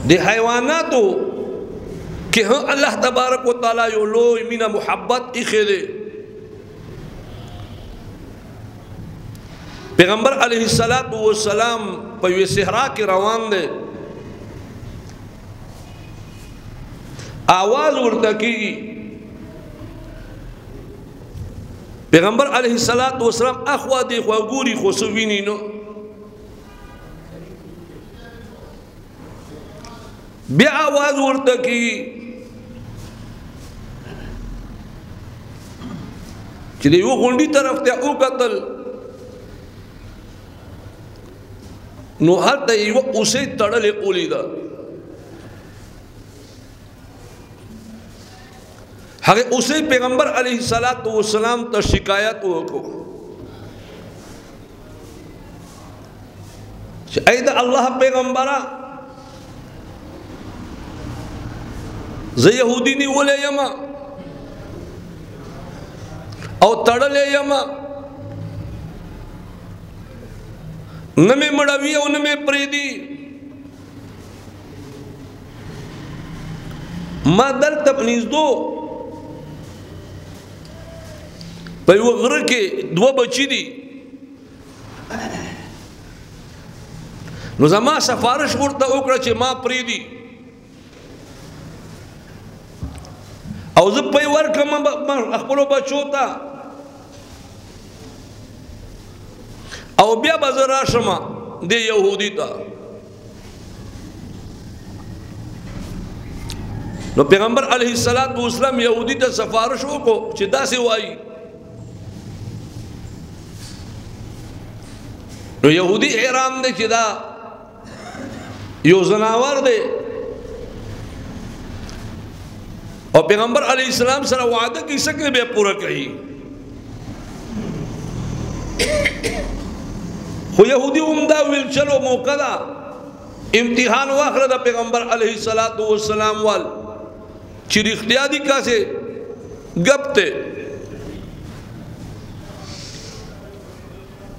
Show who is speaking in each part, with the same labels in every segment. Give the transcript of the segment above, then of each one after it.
Speaker 1: دے حیواناتو کہ ہاں اللہ تبارک و تعالیٰ یو لوی مینا محبت اخے دے پیغمبر علیہ السلام پیوے صحرا کے روان دے آواز ورتا کی پیغمبر علیہ السلام اخوا دے خوا گوری خوصوینی نو بیا آواز ورتا کی چلے وہ غنڈی طرف تے او قتل نو ہر تا یہ اسے تڑلے اولی دا ہر اسے پیغمبر علیہ السلام تا شکایت کو اید اللہ پیغمبرہ زی یہودی نی ولے یما او تڑلے یما نمی مڑوی او نمی پریدی ما دل تپنیز دو پہ وہ غر کے دو بچی دی نو زما سفارش ورتا اوکڑا چھے ما پریدی او زب پہ ورکم اخبرو بچو تا او بیا بزر آشما دے یہودی تا نو پیغمبر علیہ السلام یہودی تا سفارشوں کو چدا سے وائی نو یہودی حیران دے چدا یو زناور دے اور پیغمبر علیہ السلام سر وعدہ کی سکے بے پورا کہی خو یہودی عمدہ ویل چلو موقع دا امتحان واخر دا پیغمبر علیہ السلام وال چیر اختیادی کا سے گپتے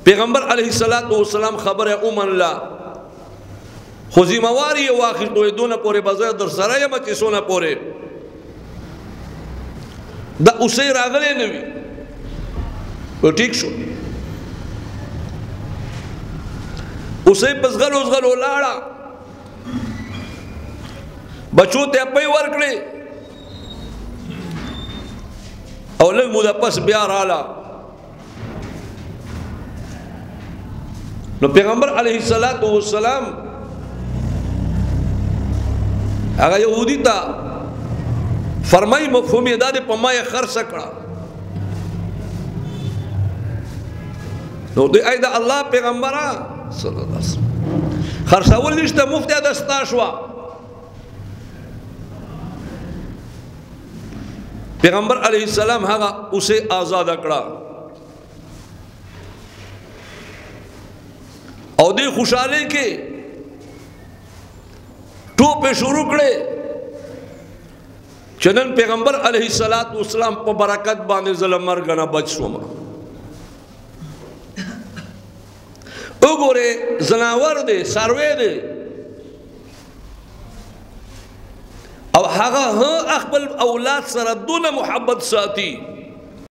Speaker 1: پیغمبر علیہ السلام خبر ہے امن لا خوزی مواری واخر دوئے دونا پورے بزر در سرائی مچی سونا پورے دا اسے راغلے نوی وہ ٹھیک شو اسے پس غلو لاڑا بچو تے اپنے ورکڑے اور لگ مودہ پس بیار آلا نو پیغمبر علیہ السلام اگر یہودی تا فرمائی مفہومی ادارے پمائے خر سکڑا نو دی ایدہ اللہ پیغمبرہ صلی اللہ علیہ وسلم خرساول نشتا مفتی دستاشوا پیغمبر علیہ السلام ہاں اسے آزاد اکڑا او دی خوشحالے کے ٹوپے شروع کڑے چنن پیغمبر علیہ السلام پا برکت بانے ظلم مرگنا بچ سوما اگورے زناور دے ساروے دے او ہاں اخبر اولاد سردون محبت ساتی